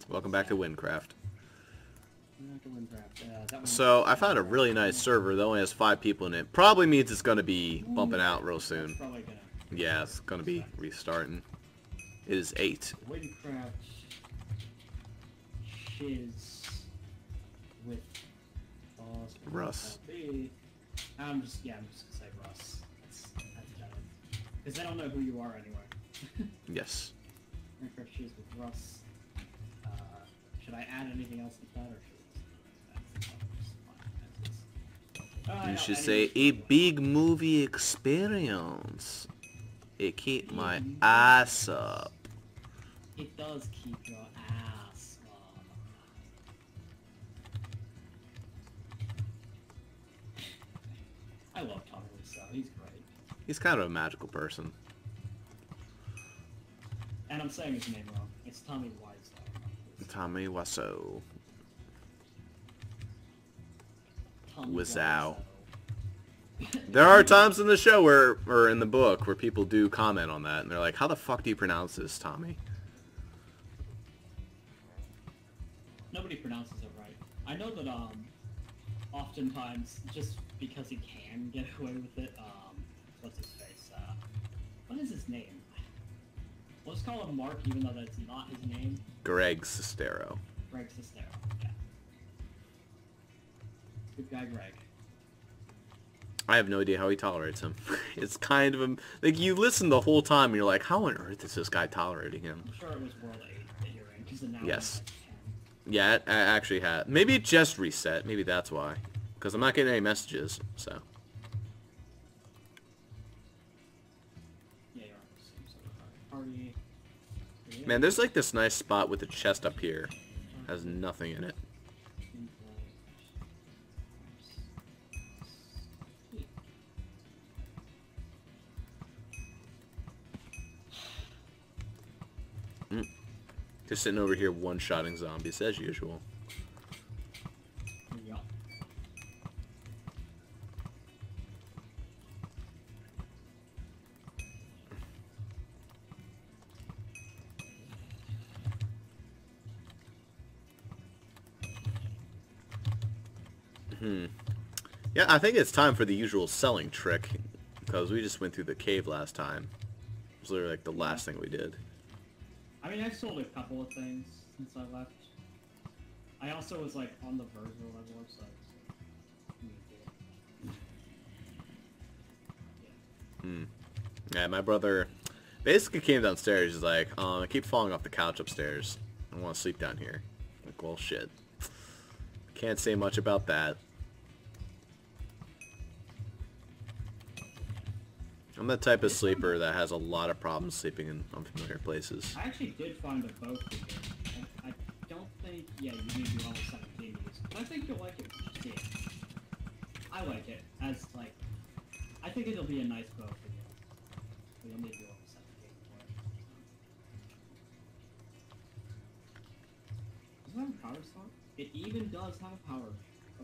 Welcome back to Wyncraft. That So, I found a really nice server that only has 5 people in it. Probably means it's going to be bumping out real soon. probably gonna. Yeah, it's going to be restarting. It is 8. Wyncraft shiz with Russ. I'm just gonna say Russ. That's better. Because they don't know who you are anyway. Yes. Wyncraft shiz with Russ. Should I add anything else to that, or should You should say a big movie experience. It keep my ass up. It does keep your ass up. I love Tommy Wiseau. He's great. He's kind of a magical person. And I'm saying his name wrong. It's Tommy Wiseau. Tommy Wiseau. Tommy Wiseau. There are times in the show where, or in the book, where people do comment on that, and they're like, how the fuck do you pronounce this, Tommy? Nobody pronounces it right. I know that, oftentimes, just because he can get away with it, what's his face, what is his name? Let's call him Mark, even though that's not his name. Greg Sestero. Greg Sestero, yeah. Good guy, Greg. I have no idea how he tolerates him. It's kind of a... Like, you listen the whole time, and you're like, how on earth is this guy tolerating him? I'm sure it was World 8 that you're in, because now Yes. Like 10. Yeah, it actually had. Maybe it just reset. Maybe that's why. Because I'm not getting any messages, so... Yeah, you're on the same sort of party. Man, there's like this nice spot with a chest up here. Has nothing in it. Just sitting over here one-shotting zombies as usual. Yeah. Yeah, I think it's time for the usual selling trick. Because we just went through the cave last time. It was literally like the last thing we did. I mean, I've sold a couple of things since I left. I also was, like, on the verge of a level up, so... Yeah, my brother basically came downstairs. He's like, I keep falling off the couch upstairs. I want to sleep down here. I'm like, well, shit. Can't say much about that. I'm the type of sleeper that has a lot of problems sleeping in unfamiliar places. I actually did find a bow for you. I don't think... Yeah, you need to be level 17 to use it. But I think you'll like it when you see it. I like it as, like... I think it'll be a nice bow for you. But you'll need to be level 17 for it. Does it have a powder slot? It even does have a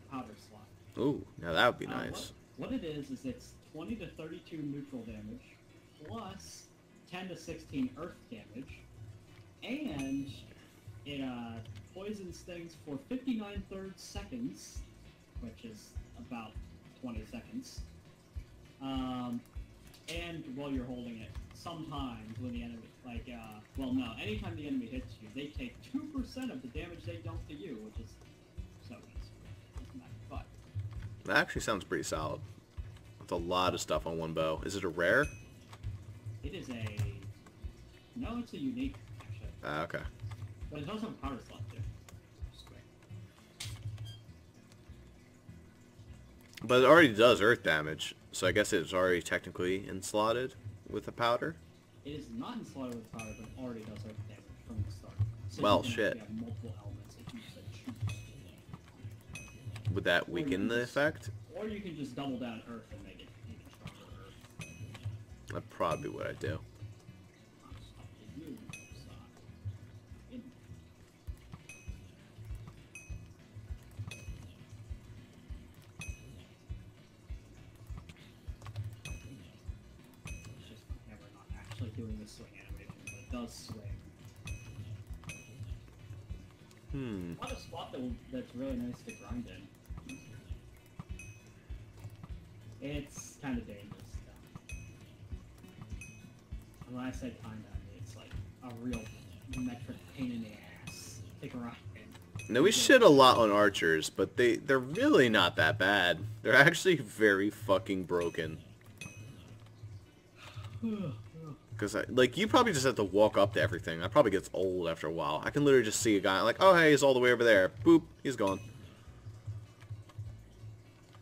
powder slot. Ooh, now that would be nice. What it is it's 20 to 32 neutral damage, plus 10 to 16 earth damage, and it poisons things for 59/3 seconds, which is about 20 seconds. And while you're holding it, sometimes when the enemy, like, well, no, anytime the enemy hits you, they take 2% of the damage they dealt to you, which is so nice. But That actually sounds pretty solid. That's a lot of stuff on one bow. Is it a rare? it is a... No, it's a unique, actually. Ah, okay. But it does have a powder slot, too. Which is great. But it already does earth damage, so I guess it's already technically enslotted with a powder? It is not enslotted with powder, but it already does earth damage from the start. So Well, you can shit. actually have multiple elements if you choose. Would that weaken the effect? Or you can just double down earth and make it even stronger earth. That's probably what I do. It's up to you, so, it's just never not actually doing the swing animation, but it does swing. Not a spot that's really nice to grind in. It's kind of dangerous stuff. And when I say kinda, it's like a real metric pain in the ass. Take a ride in. Now we shit a lot on archers, but they're really not that bad. They're actually very fucking broken. Because, like, you probably just have to walk up to everything. That probably gets old after a while. I can literally just see a guy, like, oh, hey, he's all the way over there. Boop, he's gone.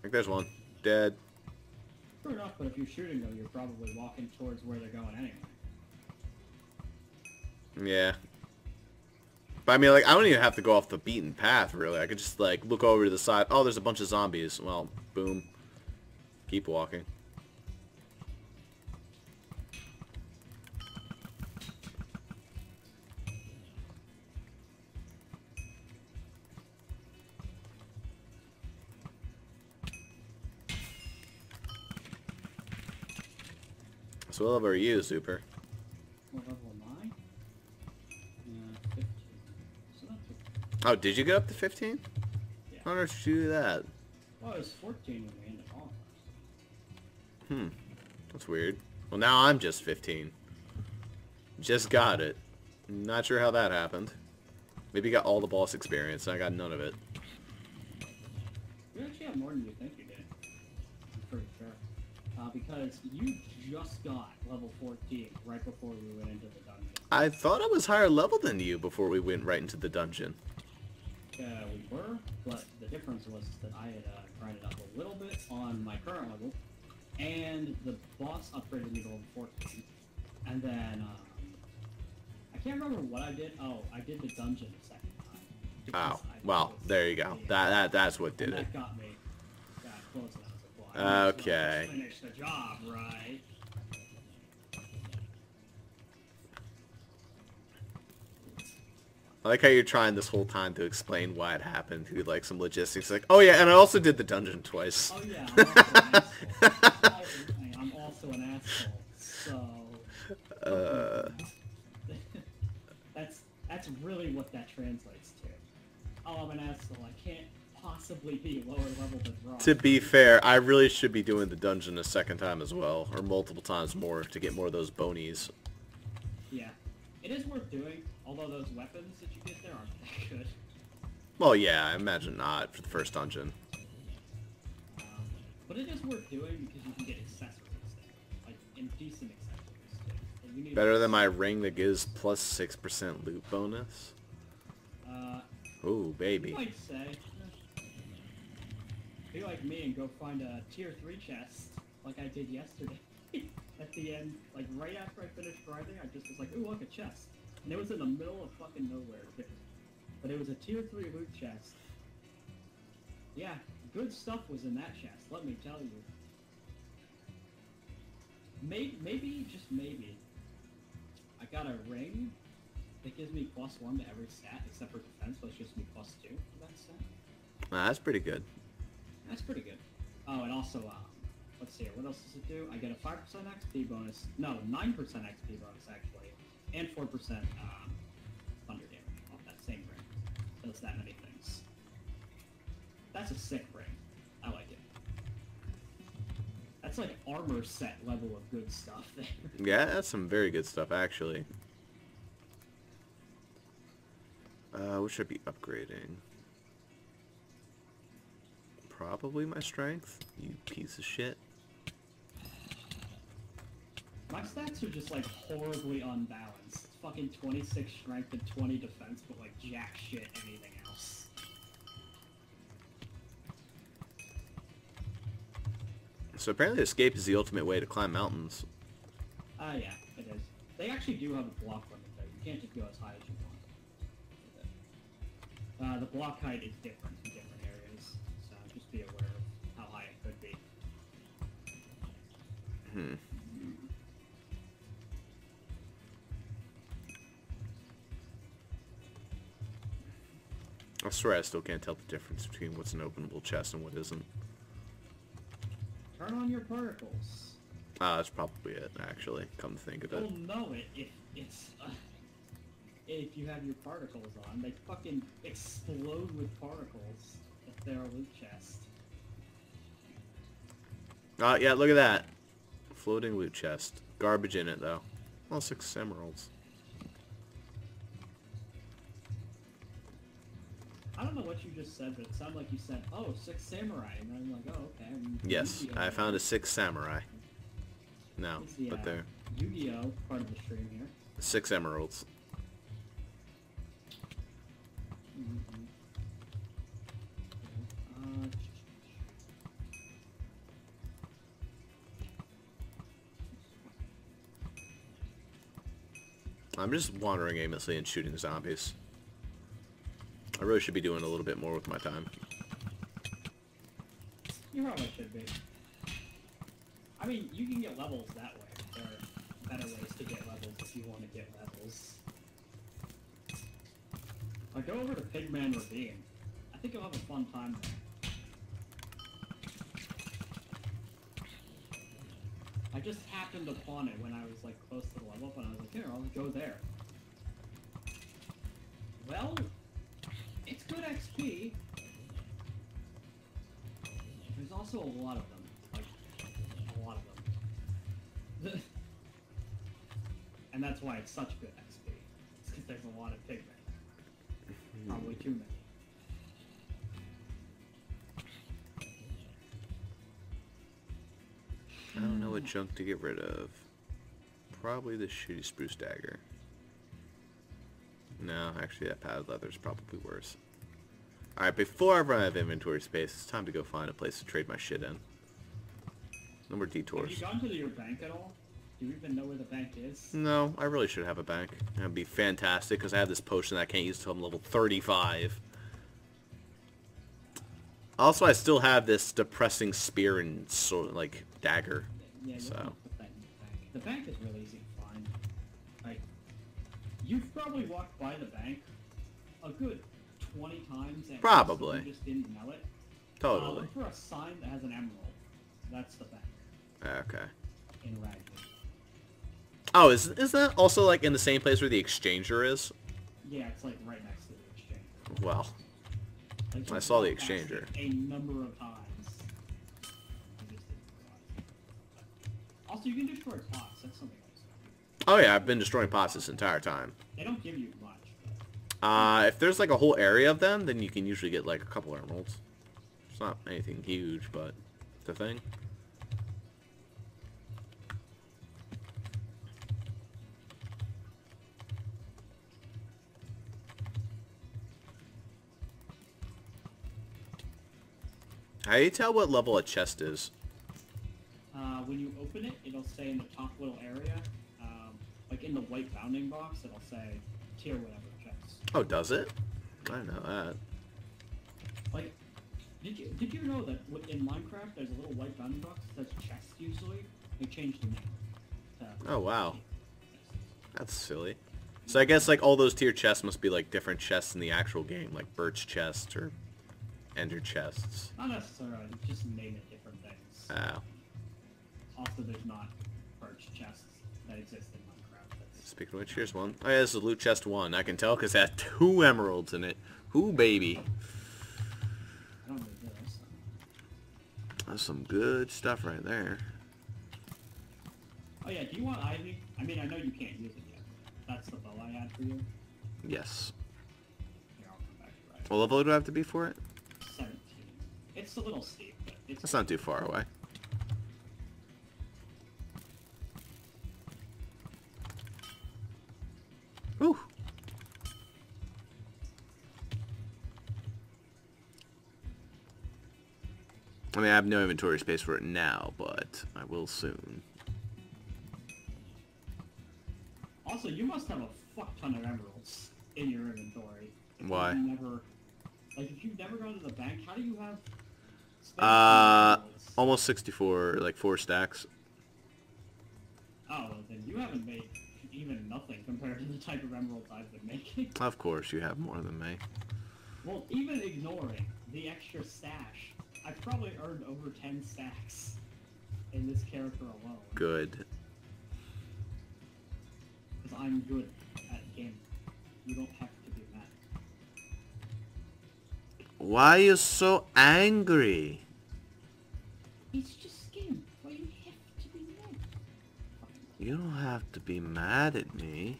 Like, there's one. Dead. Fair enough, but if you're shooting them, you're probably walking towards where they're going anyway. Yeah. But, I mean, like, I don't even have to go off the beaten path, really. I could just, like, look over to the side. Oh, there's a bunch of zombies. Well, boom. Keep walking. So what level are you, Zuper? What level am I? 15. So that's Oh, did you get up to 15? Yeah. How did you do that? Well, it was 14 when we ended on. That's weird. Well, now I'm just 15. Just got it. Not sure how that happened. Maybe you got all the boss experience, and I got none of it. You actually have more than you think you did. I'm pretty sure. Because you just got level 14 right before we went into the dungeon. I thought I was higher level than you before we went right into the dungeon. We were, but the difference was that I had grinded up a little bit on my current level, and the boss upgraded me to level 14. And then, I can't remember what I did. Oh, I did the dungeon a second time. Oh, well, there you go. That's what did it. That got me close enough. Well, Okay. Finish the job, right? I like how you're trying this whole time to explain why it happened, to like some logistics, like, oh yeah, and I also did the dungeon twice. Oh yeah, I'm also an asshole. So that's really what that translates to. Oh, I'm an asshole. I can't possibly be lower level than Rob. To be fair, I really should be doing the dungeon a second time as well, or multiple times more, to get more of those bonies. Yeah. It is worth doing, although those weapons that you get there aren't that good. Well, yeah, I imagine not for the first dungeon. But it is worth doing because you can get accessories there. Like, indecent accessories too. And you need Better than my ring that gives plus 6% loot bonus? Ooh, baby. You might say. Be like me and go find a tier 3 chest, like I did yesterday. At the end, like right after I finished grinding, I just was like, ooh, look, a chest. And it was in the middle of fucking nowhere. But it was a tier 3 loot chest. Yeah, good stuff was in that chest, let me tell you. Maybe, just maybe, I got a ring that gives me +1 to every stat, except for defense, but it gives me +2 for that stat. That's pretty good. That's pretty good. Oh, and also, let's see here. What else does it do? I get a 5% XP bonus. No, 9% XP bonus, actually. And 4% thunder damage off that same ring. So it's that many things. That's a sick ring. I like it. That's like armor set level of good stuff there. Yeah, that's some very good stuff, actually. What should I be upgrading? Probably my strength, you piece of shit. My stats are just like horribly unbalanced. It's fucking 26 strength and 20 defense, but like jack shit anything else. So apparently escape is the ultimate way to climb mountains. Yeah, it is. They actually do have a block limit though. You can't just go as high as you want. The block height is different in different areas, so just be aware of how high it could be. I swear I still can't tell the difference between what's an openable chest and what isn't. Turn on your particles. That's probably it, actually, come to think of it. You'll know it if if you have your particles on, they fucking explode with particles if they're a loot chest. Oh, yeah, look at that. Floating loot chest. Garbage in it, though. Well, 6 emeralds. I don't know what you just said, but it sounded like you said, oh, 6 samurai. And I'm like, oh, okay. Yes, I found a 6 samurai. No, It's the, but they're Yu-Gi-Oh! Part of the stream here. 6 emeralds. Mm-hmm. I'm just wandering aimlessly and shooting zombies. I really should be doing a little bit more with my time. You probably should be. I mean, you can get levels that way. There are better ways to get levels if you want to get levels. Like, go over to Pigman Ravine. I think you'll have a fun time there. I just happened upon it when I was, like, close to the level up, and I was like, here, I'll go there. Well, it's good XP. There's also a lot of them. Like, a lot of them. And that's why it's such good XP. It's because there's a lot of pigmen. Probably too many. I don't know what junk to get rid of. Probably the shitty spruce dagger. No, actually that padded leather is probably worse. Alright, before I run out of inventory space, it's time to go find a place to trade my shit in. No more detours. Have you gone to your bank at all? Do you even know where the bank is? No, I really should have a bank. That'd be fantastic, because I have this potion that I can't use until I'm level 35. Also, I still have this depressing spear and sword, like, dagger. Yeah, you So. can put that in the bank. The bank is really easy to find. Like, you've probably walked by the bank a good 20 times. And Probably. You just didn't know it. Totally. Look for a sign that has an emerald. That's the bank. Okay. In Raglan. Oh, is that also, like, in the same place where the exchanger is? Yeah, it's like right next to the exchange. Well, Like, I you've saw the walked past exchanger. it a number of times. I just didn't realize. Also, you can destroy pots. That's something else. Oh yeah, I've been destroying pots this entire time. They don't give you much. But... If there's, like, a whole area of them, then you can usually get, like, a couple emeralds. It's not anything huge, but it's a thing. How do you tell what level a chest is? When you open it, it'll say in the top little area, like in the white bounding box, it'll say tier whatever chest. Oh, does it? I didn't know that. Like, did you know that in Minecraft there's a little white bounding box that says chest usually? They changed the name. Oh, wow. That's silly. So I guess, like, all those tier chests must be, like, different chests in the actual game, like birch chests or ender chests. Not necessarily, just name it different things. Oh. Also, there's not birch chests that exist in Minecraft. Speaking of which, here's one. Oh yeah, this is loot chest 1. I can tell because it had 2 emeralds in it. Ooh, baby. I don't need this. That's some good stuff right there. Oh yeah, do you want ivy? I mean, I know you can't use it yet. That's the bow I had for you. Yes. Here, I'll come back to that. What level do I have to be for it? 17. It's a little steep, but it's... That's not too far away. Whew. I mean, I have no inventory space for it now, but I will soon. Also, you must have a fuck ton of emeralds in your inventory. Why? If you've never gone to the bank, how do you have space for emeralds? Almost 64, like 4 stacks. Oh, well, then you haven't made even nothing compared to the type of emeralds I've been making. Of course, you have more than me. Well, even ignoring the extra stash, I've probably earned over 10 stacks in this character alone. Good. Because I'm good at gaming. You don't have to be mad. Why are you so angry? It's just skin. Why you have to be mad? You don't have to be mad at me.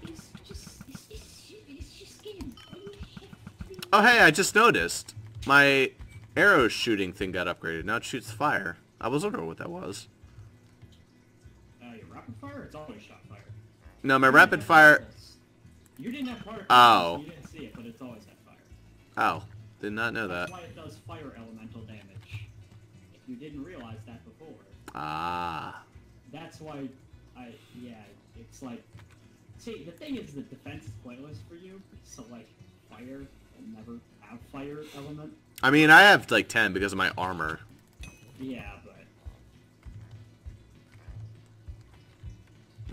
It's just skin. Why you have to be mad? Oh, hey, I just noticed. My arrow shooting thing got upgraded. Now it shoots fire. I was wondering what that was. Your rapid fire? It's always shot fire. No, my rapid fire... You didn't have particles. Oh. You didn't see it, but it's always had fire. Oh, did not know That's that. why it does fire elemental damage. If you didn't realize that before. Ah. That's why it's like... See, the thing is that defense is pointless for you, so like, fire will never have fire element. I mean, I have like 10 because of my armor. Yeah, but...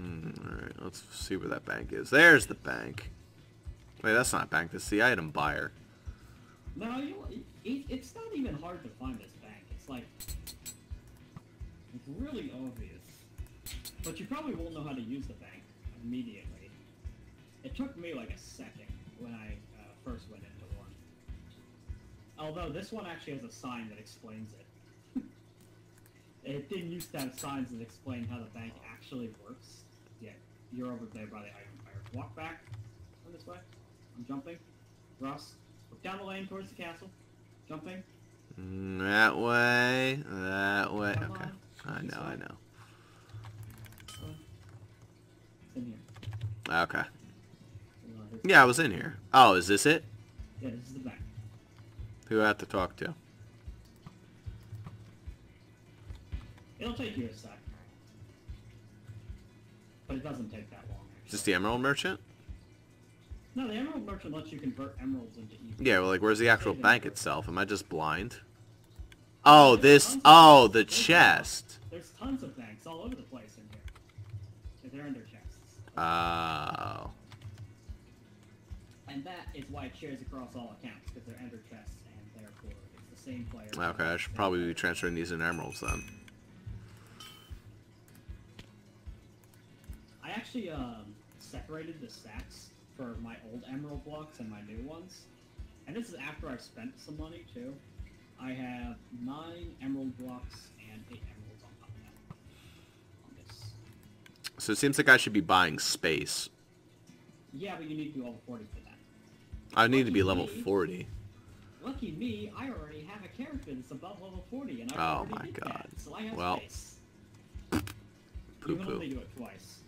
Alright, let's see where that bank is. There's the bank. Wait, that's not a bank. That's the item buyer. No, it's not even hard to find this bank. It's like... It's really obvious. But you probably won't know how to use the bank immediately. It took me like a second when I first went into one. Although this one actually has a sign that explains it. It didn't used to have signs that explain how the bank actually works. Yeah, you're over there by the item fire. Walk back. Go this way. I'm jumping. Ross, look down the lane towards the castle. Jumping. That way. That way. Come Okay. on. I know. It's in here. Okay. Yeah, I was in here. Oh, is this it? Yeah, this is the bank. Who I have to talk to? It'll take you a sec. But it doesn't take that long, actually. Is this the Emerald Merchant? No, the Emerald Merchant lets you convert emeralds into evil. Yeah, well, like, where's the actual bank itself? Am I just blind? Oh, this... Oh, the chest. There's tons of banks all over the place in here. They're under chests. Oh. And that is why it shares across all accounts, because they're ender chests, and therefore it's the same player. Okay, I should probably be transferring these into emeralds then. I actually separated the stacks for my old emerald blocks and my new ones. And this is after I've spent some money, too. I have 9 emerald blocks and 8 emeralds on top of that. On this. So it seems like I should be buying space. Yeah, but you need to be level 40 for that. I need to be level 40. Lucky me, I already have a character that's above level 40, and I Oh already my did god. that, so I have Well, space. You can poo-poo. only do it twice.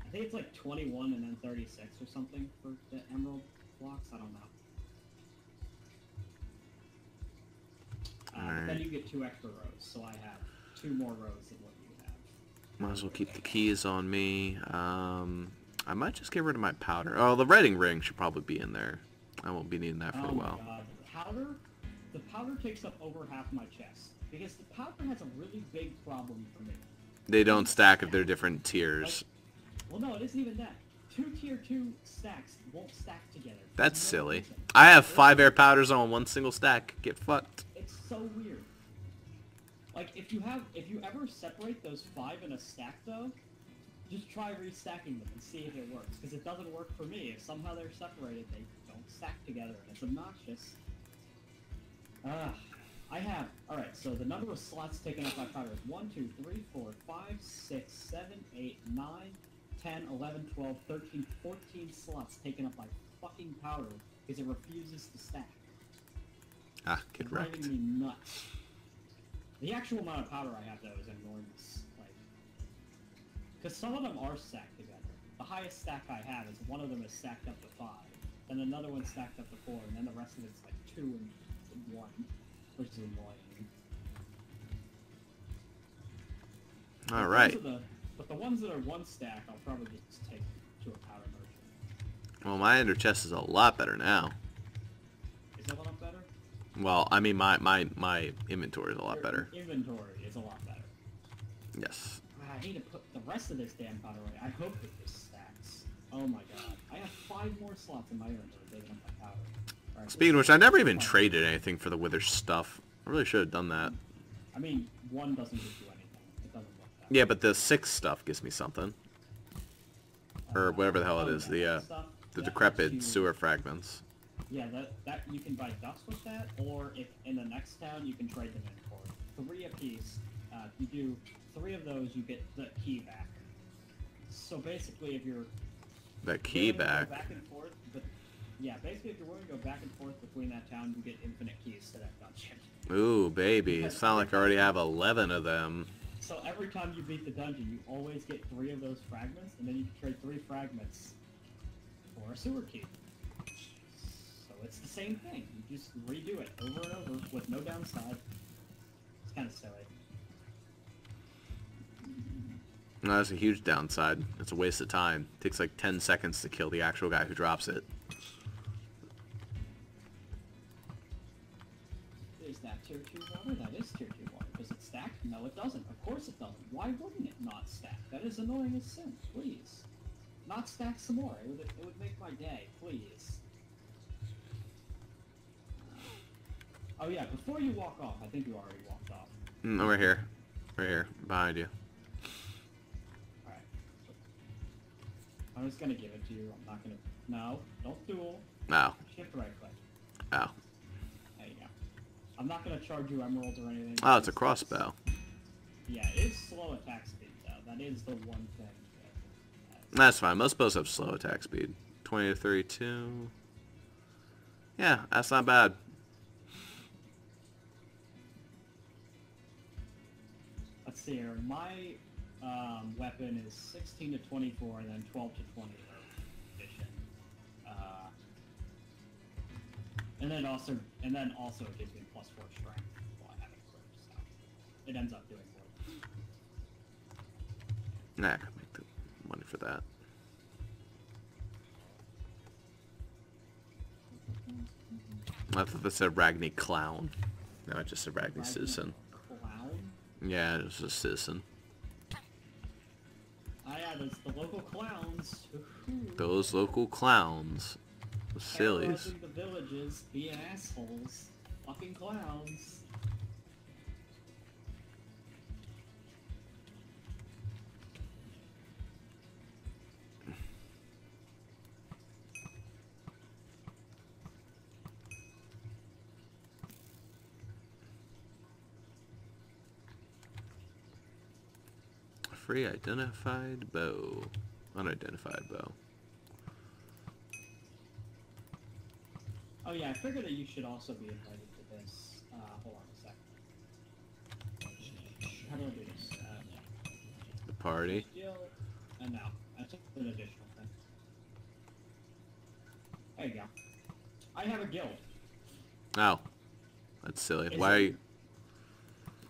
I think it's like 21 and then 36 or something for the emerald blocks. I don't know. But then you get 2 extra rows, so I have 2 more rows than what you have. Might as well keep the keys on me. I might just get rid of my powder. Oh, the redding ring should probably be in there. I won't be needing that for a while. Oh my god. The powder takes up over half my chest. Because the powder has a really big problem for me. They don't stack if they're different tiers. Well, no, it isn't even that. 2 tier 2 stacks won't stack together. That's silly. I have 5 air powders on 1 single stack. Get fucked. It's so weird. Like, if you ever separate those 5 in a stack, though, just try restacking them and see if it works. Because it doesn't work for me. If somehow they're separated, they don't stack together, and it's obnoxious. Alright, so the number of slots taken up by powder is 1, 2, 3, 4, 5, 6, 7, 8, 9, 10, 11, 12, 13, 14 slots taken up by fucking powder because it refuses to stack. Ah, get wrecked. Driving me nuts. The actual amount of powder I have, though, is enormous. Like, because some of them are stacked together. The highest stack I have is one of them is stacked up to 5, then another one's stacked up to 4, and then the rest of it's like 2 and 1, which is annoying. Alright. But the ones that are 1 stack, I'll probably just take to a powder merchant. Well, my ender chest is a lot better now. Is that a lot better? Well, I mean, my inventory is a lot better. Your inventory is a lot better. Yes. I need to put the rest of this damn powder away. I hope that this stacks. Oh my god. I have 5 more slots in my inventory taking up my powder. Right, Speaking of which, I never even traded anything for the wither stuff. I really should have done that. I mean, 1 doesn't give you anything. It doesn't work that Yeah, but the 6 stuff gives me something. or whatever the hell it is, that stuff, the that decrepit lets you- sewer fragments. Yeah, that you can buy dust with that, or if in the next town you can trade them in for 3 apiece. If you do 3 of those, you get the key back. So basically, if you're That key willing to go back. back and forth, but yeah, basically if you're willing to go back and forth between that town, you get infinite keys to that dungeon. Ooh, baby. It sounds like I already have 11 of them. So every time you beat the dungeon, you always get 3 of those fragments, and then you can trade 3 fragments for a sewer key. So it's the same thing. You just redo it over and over with no downside. It's kind of silly. No, that's a huge downside. It's a waste of time. It takes like 10 seconds to kill the actual guy who drops it. Is that tier 2 water? That is tier 2 water. Does it stack? No, it doesn't. Of course it doesn't. Why wouldn't it not stack? That is annoying as sin. Please. Not stack some more. It would make my day. Please. Oh yeah, before you walk off, I think you already walked off. Over here. Right here. Behind you. Alright. I'm just gonna give it to you. I'm not gonna... No, don't duel. Oh. Shift right click. Oh. There you go. I'm not gonna charge you emeralds or anything. Oh, it's a crossbow. Yeah, it is slow attack speed though. That is the one thing that... That's fine. Most bows have slow attack speed. 20 to 32. Yeah, that's not bad. Let's see here. My weapon is 16 to 24, and then 12 to 20 efficient. And then also it gives me +4 strength while I have it equipped, so it ends up doing more. Nah, I could make the money for that. I thought that said Ragni Clown. No, it just said Ragni Citizen. Clown? Yeah, it was a citizen. Ah, yeah, there's the local clowns. Those local clowns. The sillies. Terrorizing the villages, being assholes. Fucking clowns. Free identified bow. Unidentified bow. Oh yeah, I figured that you should also be invited to this. Hold on a second. How do I do this? Yeah. The party. Guild, and no, that's an additional thing. There you go. I have a guild. Oh. That's silly. Is Why it- are you...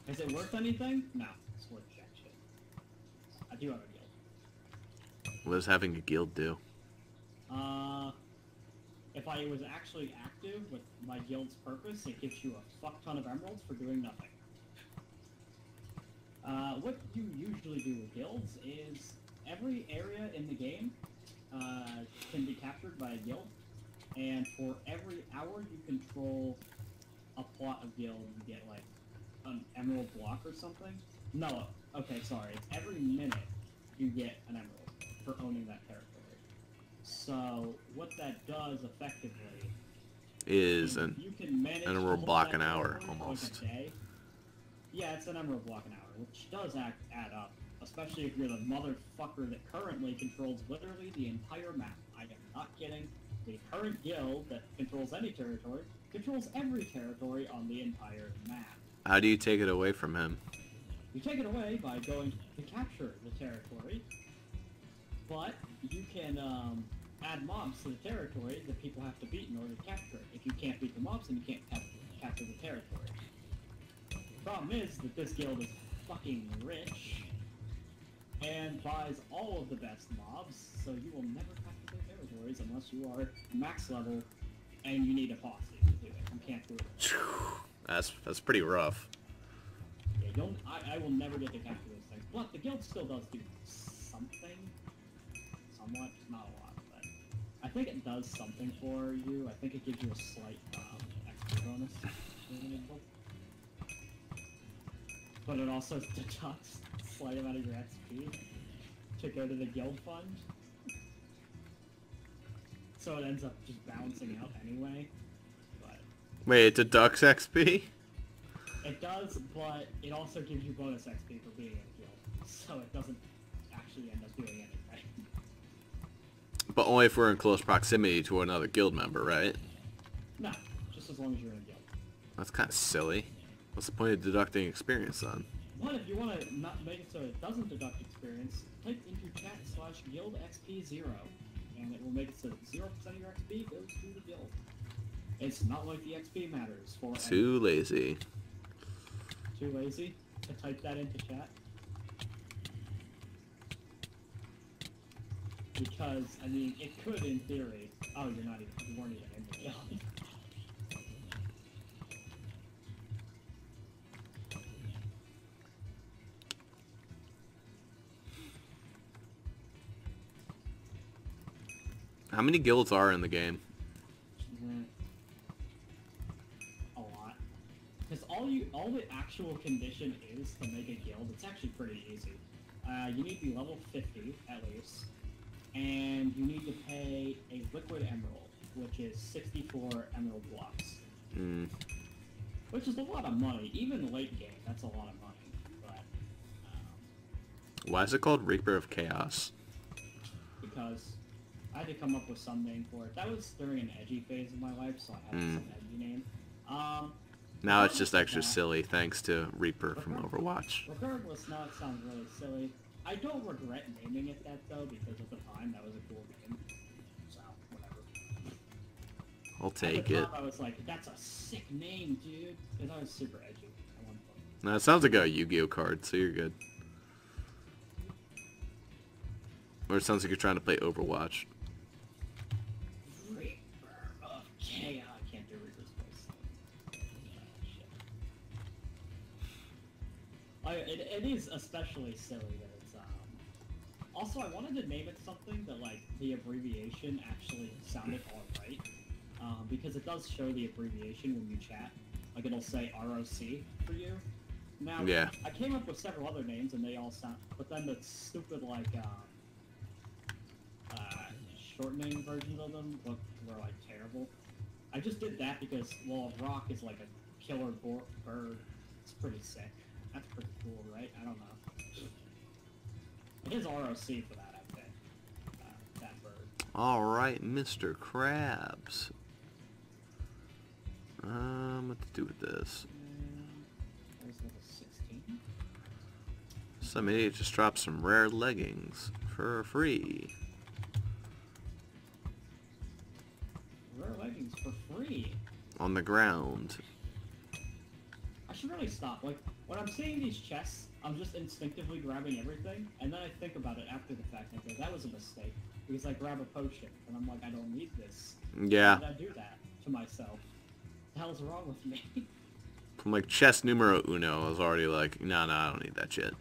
Is it worth anything? No, it's worth jack shit. I do have a guild. What does having a guild do? If I was actually active with my guild's purpose, it gives you a fuck ton of emeralds for doing nothing. What you usually do with guilds is every area in the game can be captured by a guild, and for every hour you control a plot of guild, you get like an emerald block or something. No, okay, sorry. It's every minute you get an emerald for owning that territory. So what that does effectively Is an you can manage an to emerald hold block that an hour, territory for, almost. like, a day. Yeah, it's an emerald block an hour, which does add up, especially if you're the motherfucker that currently controls literally the entire map. I am not kidding. The current guild that controls any territory controls every territory on the entire map. How do you take it away from him? You take it away by going to capture the territory, but you can add mobs to the territory that people have to beat in order to capture it. If you can't beat the mobs, then you can't capture the territory. The problem is that this guild is fucking rich and buys all of the best mobs, so you will never capture their territories unless you are max level and you need a posse to do it. You can't do it. That's pretty rough. Yeah, I will never get to capture those things. But the guild still does do something. Somewhat. Not a lot, but I think it does something for you. I think it gives you a slight XP bonus. But it also deducts a slight amount of your XP to go to the guild fund. so it ends up just balancing out anyway. But Wait, it deducts XP? it does, but it also gives you bonus XP for being in a guild, so it doesn't actually end up doing anything. But only if we're in close proximity to another guild member, right? No, just as long as you're in a guild. That's kind of silly. What's the point of deducting experience then? But if you want to not make it so it doesn't deduct experience, type into chat /guild XP 0, and it will make it so 0% of your XP goes to the guild. It's not like the XP matters for Too lazy. Too lazy to type that into chat? Because, I mean, it could in theory... Oh, you weren't even in the guild. How many guilds are in the game? A lot. Because all the actual condition is to make a guild, it's actually pretty easy. You need to be level 50, at least. And you need to pay a liquid emerald, which is 64 emerald blocks. Which is a lot of money. Even late game, that's a lot of money. But, Why is it called Reaper of Chaos? because I had to come up with some name for it. That was during an edgy phase of my life, so I had some edgy name. Now it's just extra silly thanks to Reaper from Overwatch. Regardless, now it sounds really silly. I don't regret naming it that, though, because at the time, that was a cool name. So, whatever. I'll take at the it. time, I was like, that's a sick name, dude. Because I was super edgy at one point. No, it sounds like a Yu-Gi-Oh card, so you're good. Or it sounds like you're trying to play Overwatch. Reaper of Chaos. I can't do Reaper's voice. Shit. It is especially silly that it's, Also, I wanted to name it something that, like, the abbreviation actually sounded alright. Because it does show the abbreviation when you chat. Like, it'll say ROC for you. Now, Yeah. I came up with several other names, and they all sound... But then the stupid, like, shortening versions of them were, like, terrible. I just did that because, well, a rock is, like, a killer bird. It's pretty sick. That's pretty cool, right? I don't know. It is ROC for that, I think. That bird. Alright, Mr. Krabs. What to do with this? That was level 16. Some idiot just dropped some rare leggings for free. Rare leggings for free? On the ground. I should really stop. Like, when I'm seeing these chests, I'm just instinctively grabbing everything, and then I think about it after the fact, and I go, that was a mistake, because I grab a potion, and I'm like, I don't need this. Yeah. Why did I do that to myself? What the hell's wrong with me? From like chest numero uno, I was already like, no, I don't need that shit.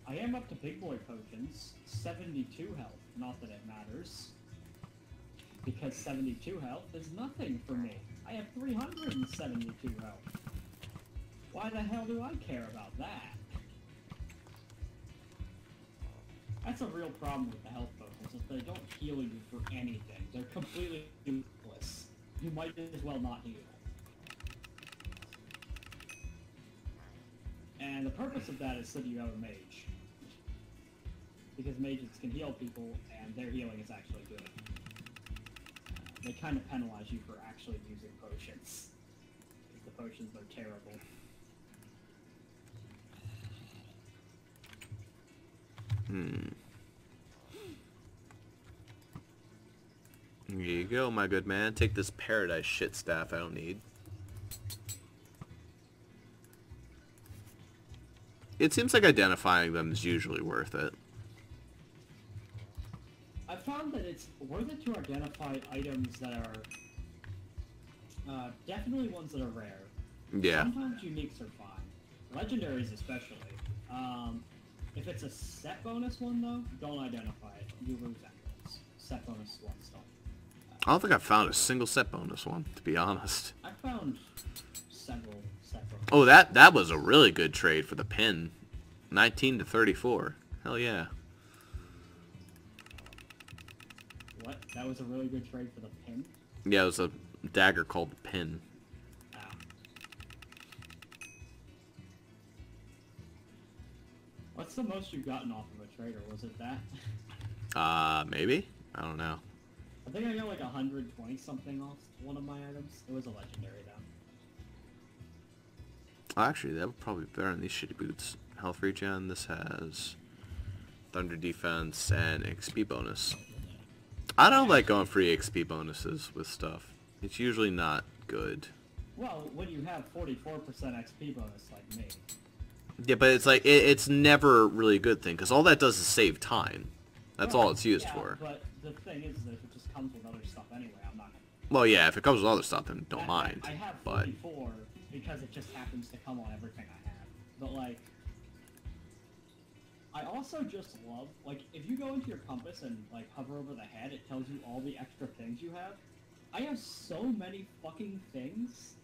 I am up to big boy potions, 72 health, not that it matters. Because 72 health is nothing for me. I have 372 health. Why the hell do I care about that? That's a real problem with the health potions, is they don't heal you for anything. They're completely useless. You might as well not heal. And the purpose of that is so that you have a mage. Because mages can heal people, and their healing is actually good. They kind of penalize you for actually using potions. Because the potions are terrible. Here you go, my good man. Take this paradise shit staff I don't need. It seems like identifying them is usually worth it. I found that it's worth it to identify items that are definitely ones that are rare. Yeah. Sometimes uniques are fine. Legendaries especially. If it's a set bonus one though, don't identify it. You lose emeralds. Set bonus ones don't. I don't think I've found a single set bonus one, to be honest. I found Oh, that was a really good trade for the pin. 19 to 34. Hell yeah. What? That was a really good trade for the pin? Yeah, it was a dagger called the pin. Ah. What's the most you've gotten off of a trade, or was it that? Maybe? I don't know. I think I got like 120 something off one of my items. It was a legendary though. Actually, that would probably be better than these shitty boots. Health regen, this has thunder defense and XP bonus. I don't like going for XP bonuses with stuff. It's usually not good. Well, when you have 44% XP bonus like me. Yeah, but it's like, it's never really a good thing, because all that does is save time. That's all it's used for. But the thing is that if it just comes with other stuff anyway, I'm not gonna... Well, yeah, if it comes with other stuff, then don't mind. I have 44 because it just happens to come on everything I have. But, like... I also just love, like, if you go into your compass and, like, hover over the head, it tells you all the extra things you have. I have so many fucking things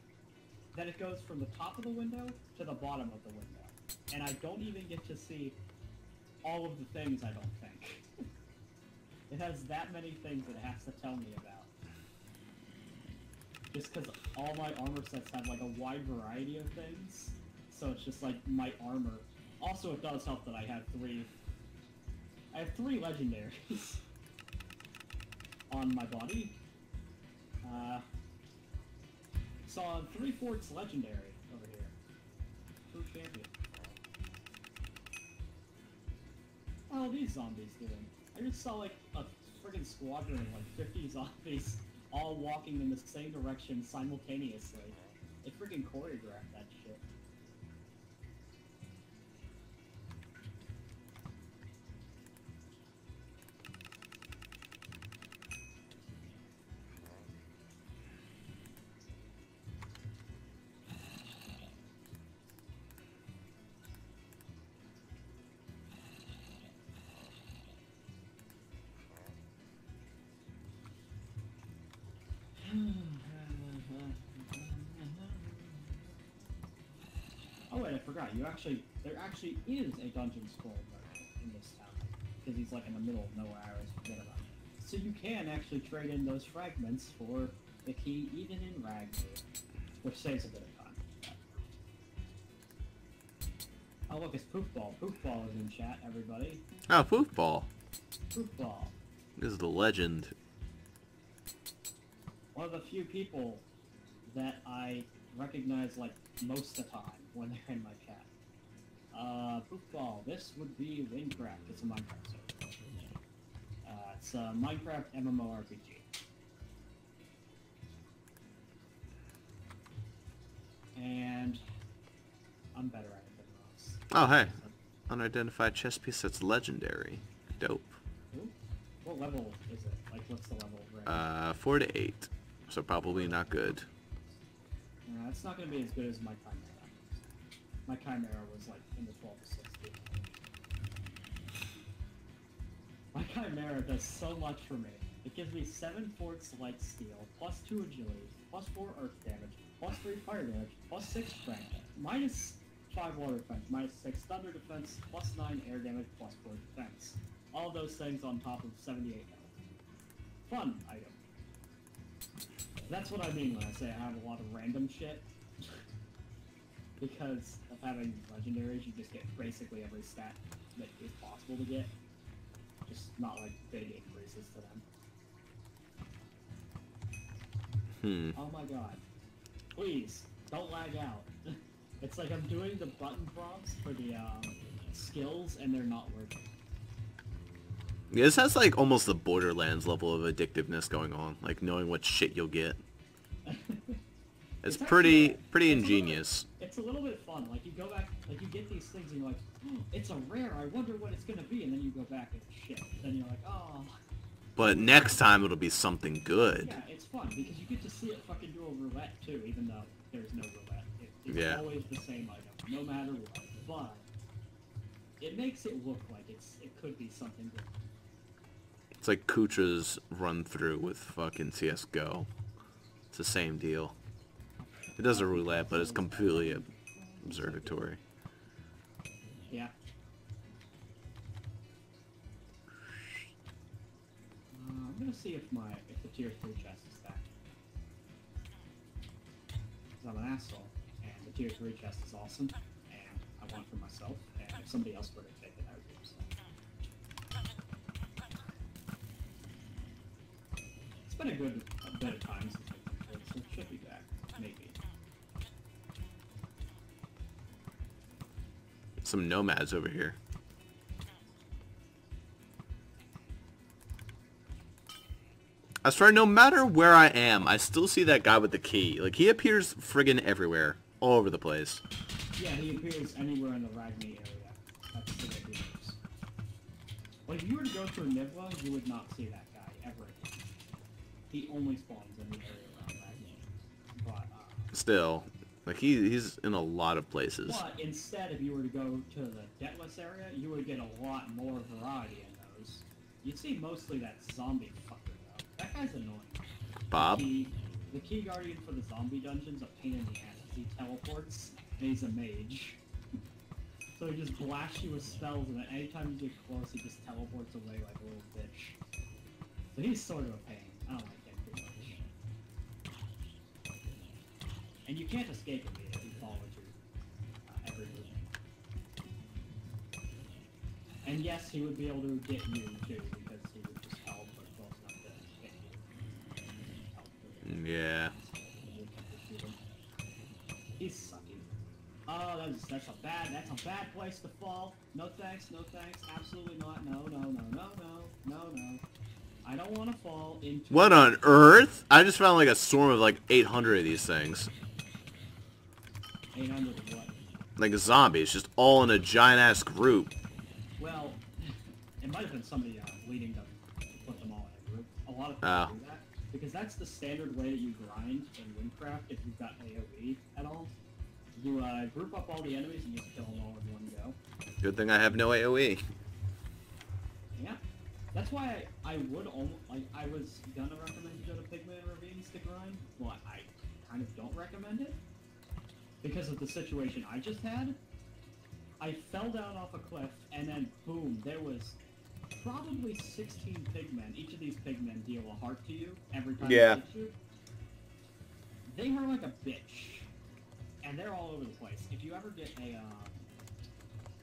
that it goes from the top of the window to the bottom of the window. And I don't even get to see all of the things, I don't think. It has that many things that it has to tell me about. Just because all my armor sets have, like, a wide variety of things. So it's just, like, my armor. Also, it does help that I have three legendaries on my body. Saw 3 Forts legendary over here. True champion. How are these zombies doing? I just saw like a friggin' squadron of like 50 zombies all walking in the same direction simultaneously. They friggin' choreographed that shit. Oh wait, I forgot. There actually is a dungeon scroll in this town. Because he's like in the middle of nowhere, I always forget about it. So you can actually trade in those fragments for the key even in Ragweed, which saves a bit of time. Oh look, it's Poofball. Poofball is in chat, everybody. Oh, Poofball. Poofball. This is the legend. One of the few people that I recognize like most of the time when they're in my chat. Poofball, this would be Wyncraft. It's a Minecraft server. It's a Minecraft MMORPG. And I'm better at it than Ross. Oh, hey. Unidentified chest piece that's legendary. Dope. Ooh. What level is it? Like, what's the level range? 4 to 8. So probably not good. It's not going to be as good as my Chimera. My Chimera was like in the 12 to 16. My Chimera does so much for me. It gives me 7 Forts Light Steel, plus 2 Agility, plus 4 Earth damage, plus 3 Fire damage, plus 6 Strength, minus 5 Water Defense, minus 6 Thunder Defense, plus 9 Air damage, plus 4 Defense. All of those things on top of 78 health. Fun item. That's what I mean when I say I have a lot of random shit. Because of having legendaries, you just get basically every stat that is possible to get. Just not like big increases to them. Oh my god. Please, don't lag out. It's like I'm doing the button prompts for the skills and they're not working. Yeah, this has like almost the Borderlands level of addictiveness going on, like knowing what shit you'll get. It's pretty ingenious. It's a little bit fun. Like you go back, like you get these things and you're like, oh, it's a rare. I wonder what it's gonna be, and then you go back and shit. Then you're like, oh. But next time it'll be something good. Yeah, it's fun because you get to see it fucking do a roulette too, even though there's no roulette. It's always the same item, no matter what. But it makes it look like it could be something good. It's like Kucha's run through with fucking CSGO. It's the same deal. It does a roulette, but it's completely Observatory. Yeah. I'm gonna see if the tier 3 chest is stacked. Because I'm an asshole, and the tier 3 chest is awesome, and I want it for myself, and if somebody else were to take it, I would be upset. It's been a bit of time since I've played, so it should be back, maybe. Some nomads over here. I swear, no matter where I am, I still see that guy with the key. Like, he appears friggin' everywhere. All over the place. Yeah, he appears anywhere in the Ragni area. That's the way he lives. Like, if you were to go through Nibla, you would not see that guy ever again. He only spawns in the area around Ragni. But, Still, like, he's in a lot of places. But instead, if you were to go to the Deathless area, you would get a lot more variety in those. You'd see mostly that zombie fucker, though. That guy's annoying. Bob? The key guardian for the zombie dungeon's a pain in the ass. He teleports, and he's a mage. So he just blasts you with spells, and then anytime you get close, he just teleports away like a little bitch. So he's sort of a pain. I don't like him too much. And you can't escape him either. He follows you every movement. And yes, he would be able to get you too, because he would just teleport close enough to hit you. Yeah. He's sucky. Oh, that's a bad place to fall. No thanks, no thanks, absolutely not. No. I don't want to fall into... What on earth? I just found like a swarm of like 800 of these things. 800 of what? Like zombies, just all in a giant-ass group. Well, it might have been somebody leading them to put them all in a group. A lot of people do that. Because that's the standard way that you grind in Wyncraft if you've got AoE at all. You group up all the enemies and you kill them all in one go. Good thing I have no AoE. Yeah. That's why I would almost, like, I was gonna recommend you go to Pigman Ravines to grind, but I kind of don't recommend it. Because of the situation I just had. I fell down off a cliff, and then boom, there was probably 16 pigmen. Each of these pigmen deal a heart to you every time they hit you. They hurt like a bitch. And they're all over the place. If you ever get a,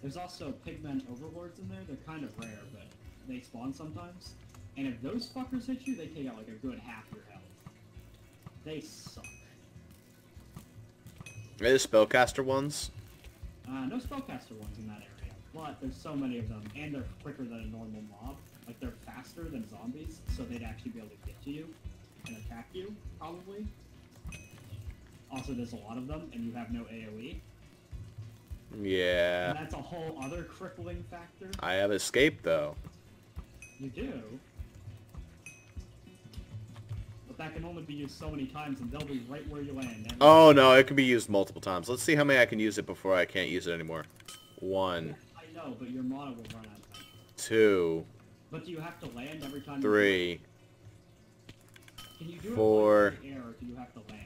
there's also pigmen overlords in there. They're kind of rare, but they spawn sometimes. And if those fuckers hit you, they take out like a good half your health. They suck. Are they the spellcaster ones? No spellcaster ones in that area. But there's so many of them, and they're quicker than a normal mob. Like, they're faster than zombies, so they'd actually be able to get to you and attack you, probably. Also, there's a lot of them, and you have no AoE. Yeah. And that's a whole other crippling factor. I have escape, though. You do? But that can only be used so many times, and they'll be right where you land. Oh, no, it can be used multiple times. Let's see how many I can use it before I can't use it anymore. 1. I know, but your mana will run out of time. 2. But do you have to land every time 3. Can you do 4. it in the air, or do you have to land?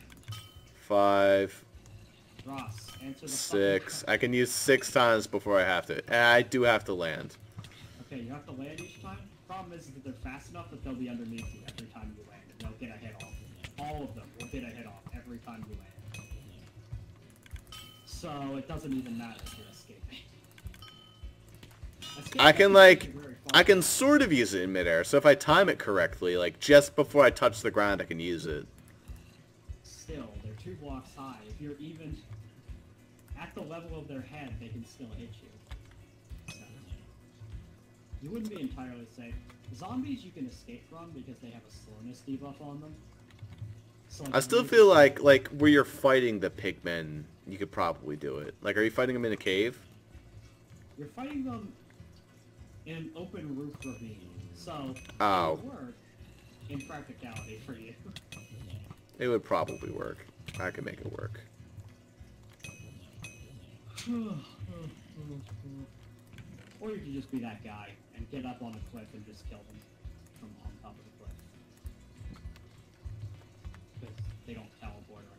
5. Ross, answer the 6. I can use 6 times before I have to. I do have to land. Okay, you have to land each time. Problem is that they're fast enough that they'll be underneath you every time you land, and they'll get a hit off. All of them will get a hit off every time you land. So it doesn't even matter if you're escaping. I can sort of use it in midair, so if I time it correctly, like just before I touch the ground, I can use it. Still, they're 2 blocks high. If you're even at the level of their head, they can still hit you. So, you wouldn't be entirely safe. Zombies you can escape from because they have a slowness debuff on them. So, like, I still feel like where you're fighting the pigmen, you could probably do it. Like, are you fighting them in a cave? You're fighting them in an open roof ravine. So, Oh. it would work in practicality for you. It would probably work. I could make it work. Or you could just be that guy and get up on a cliff and just kill them from on top of the cliff. Because they don't teleport or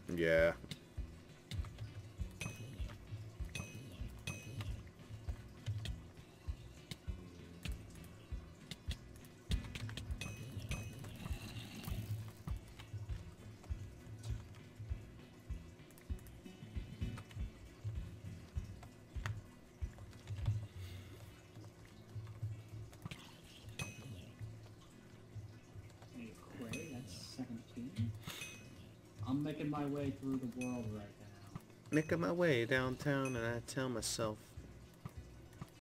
anything. Yeah. making my way through the world right now. Making my way downtown and I tell myself